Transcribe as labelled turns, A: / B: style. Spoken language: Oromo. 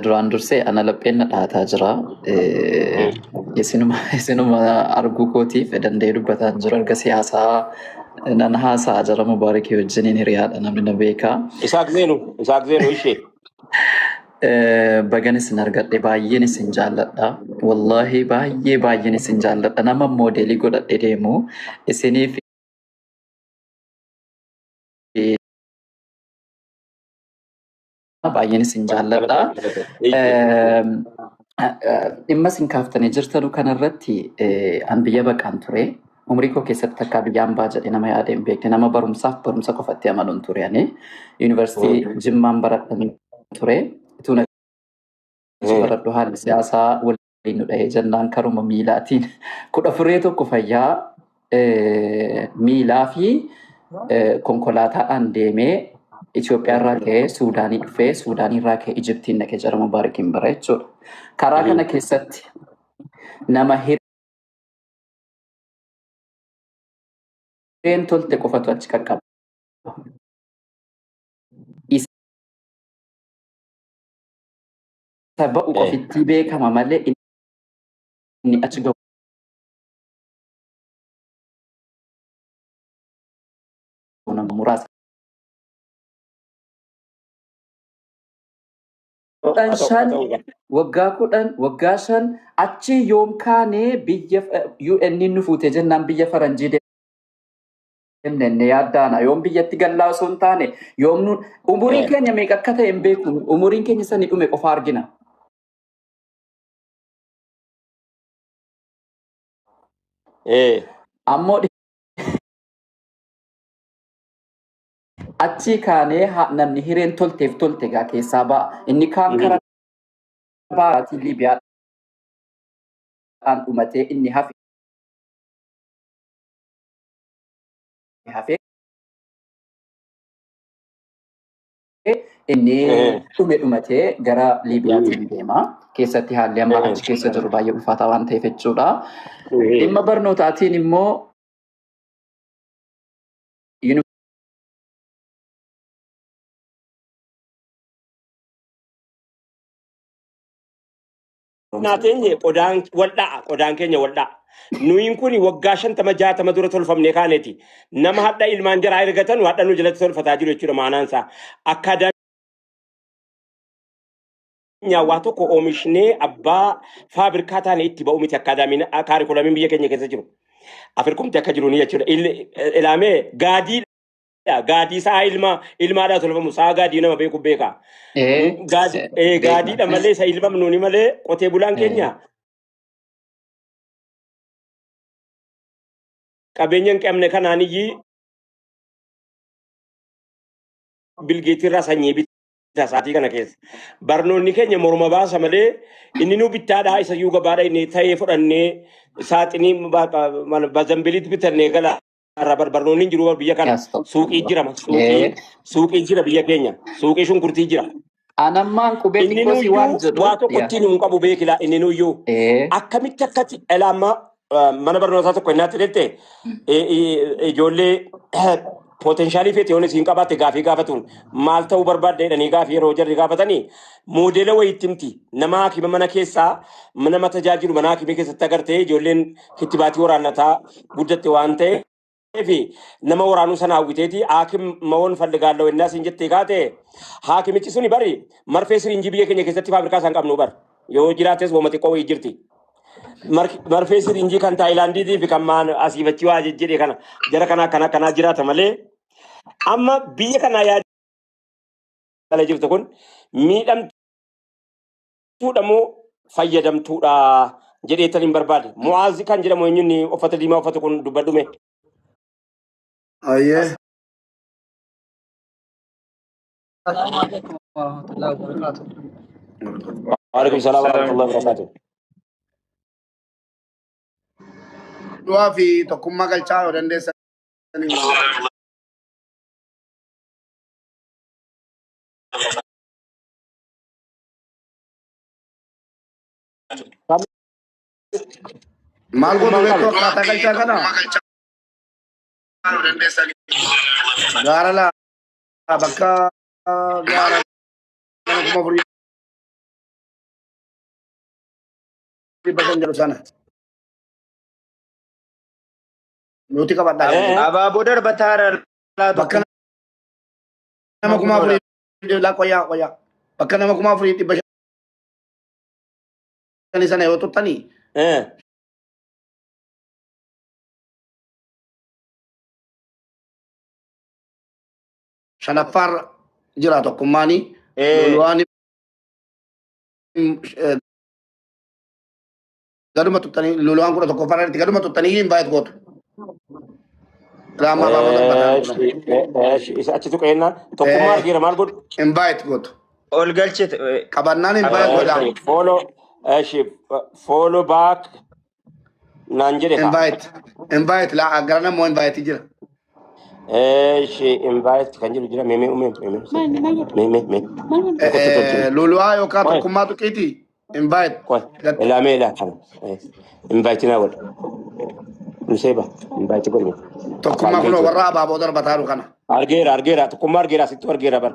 A: duraan dursee ana lapheen dhaataa jira. Isinuma arguu kootiif danda'ee dubbataa jiru erga siyaasaa nan haasa'a jara Mubaarakii wajjiniin hiriyaadha namni na beekaa.
B: Isaaq Zeenu ishee.
A: Bagan isin argadhe baay'een isin jaalladha. Wallahi baay'een isin jaalladha. Nama moodelii godhadhe deemu isiniif baay'een isin jaalladha. Dhimma isin kaaftanii jirtanu kanarratti an biyya baqaan ture. Umrii koo keessatti akka biyyaan baa jedhe nama yaada hin beekne nama barumsa qofatti amanuun ture ani. Yuunivarsiitii Jimmaan baradhan ture. Ituun baradhu haalli siyaasaa waliin nu dhahee jennaan karuma miilaatiin 14 tokko fayyaa miilaa fi konkolaataadhaan deemee Itoophiyaa irraa ka'ee Suudaanii dhufee Suudaanii irraa ka'ee Ijiptiin dhaqee jara Mubaarakiin bara jechuudha. Karaa kana keessatti nama hireen tolte qofatu achi qaqqaba. Isa ba'u qofitti beekama malee inni achi gahu. Nama muraasa. Waggaa 5 achi yoom kaanee biyya UN nu fuute jennaan biyya faranjii deemnee yaaddaana yoom biyyatti gallaa osoo hin taane yoom nu umuriin keenya meeqa akka ta'e hin beeku umuriin keenya sani dhume qofa argina. Ammoo achi kaanee namni hireen tolteef tolte gaa keessaa ba'a. Inni kaan karaa baaratii Liibiyaadhaan dhumatee inni hafe inni dhumatee gara Liibiyaatiin deema. Keessatti haalli amma achi keessa jiru baay'ee ulfaataa waan ta'eef jechuudha. Dhimma barnootaatiin immoo
B: Naateenye qodaan keenya waldaa. Nuyin kuni waggaa 50-60 dura tolfamne kaaneeti. Nama hadda ilmaan jaraa ergatan hadda nu jalatti tolfataa jiru jechuudha maanaansa. Akkaadaamiin waa tokko oomishnee abbaa faabirikaa taane itti ba'u miti akkaadaamiin kaarikulamiin biyya keenya keessa jiru. Afirkumti akka jiru ni jechuudha. Ilaamee gaadii isaa ilmaadhaa tolfamu saa gaadii nama beeku beeka. Gaadiidha malee isa ilmamnuuni malee qotee bulaan keenya qabeenya hin qabne kanaaniyyii bilgeetirraa sanyii bitaa isaatii kana keessa. Barnoonni keenya morma baasa malee inni nu bittaadhaa isa iyyuu gabaadha inni ta'ee fudhannee saaxinii bazambiliitti bitannee gala. Barnoonni jiru biyya kana suuqii jira biyya keenya suuqii shunkurtii jira.
A: Anammaan qubetti kosi waan jedhu
B: waa tokko ittiin hin qabu beekila inni nuyyuu akkamitti akkatti elaamma mana barnootaa tokko innaatti dhette ijoollee poteenshaalii feete yoon isiin qabaatte gaafii gaafatuun maal ta'uu barbaadde jedhanii gaafii yeroo jarri gaafatanii moodeela wayiitti himti nama haakima mana keessaa nama tajaajilu mana haakimii keessatti agartee ijoolleen kittibaatii waraannataa guddatte waan ta'e. Nama waraanuu sana hawwiteeti haakim mawoon falligaallee wennaa siin jettee kaate haakimichi suni bari marfee sirinjii biyya keenya keessatti faabirikaa isaan qabnu bar yoo jiraates wooma xiqqoo wayii jirti. Marfee sirinjii kan Taayilaandiitii fi kan asiifachi waa jedhee kana jara kanaa jiraata malee amma biyya kanaa yaada jirtu kun miidhamtuudha moo fayyadamtuudha jedheetan hin barbaade. Mu'aazii kan jedhamu eenyuun uffata diimaa uffatu kun dubbadhume.
C: Aye.
D: Assalamualaikum warahmatullahi wabarakatuh.
B: Waalaikumsalam warahmatullahi wabarakatuh.
C: Dua fi tokkummaa galchaa yoo dandeessanii. Maal godhu beektu akkaataa galchaa kana? Gaara laa bakka gaara kuma furii dhibba shan jedhu sana. Nuti qabadhaa jirra.
E: Abaaboo darbataa
C: Bakka nama kuma furii laa qoyaa. Bakka nama kuma furii dhibba shanii sana yoo tuttanii shanaffaarra jira tokkummaanii loluwaan gaduma tuttanii loluwaan kudha tokkoffaarra irratti gaduma tuttanii invite gootu. Raamaa baaboo dabbataa
B: isa achitu qeennaan tokkummaa argeera maal godhu
C: invite gootu.
E: ol galchite
C: Qabannaan invite godhaa.
B: follow back naan jedhe
C: Invite laa gara namoo invite jira.
B: invite kan jiru jira meme
C: Loluwaa yookaan tokkummaa tuqiitii invite.
B: Elame kan invite na godhu Nuseba invite godhu
C: Tokkummaa kun warra abaaboo darbataa jiru kana.
B: argeera tokkummaa argeera sitti argeera bar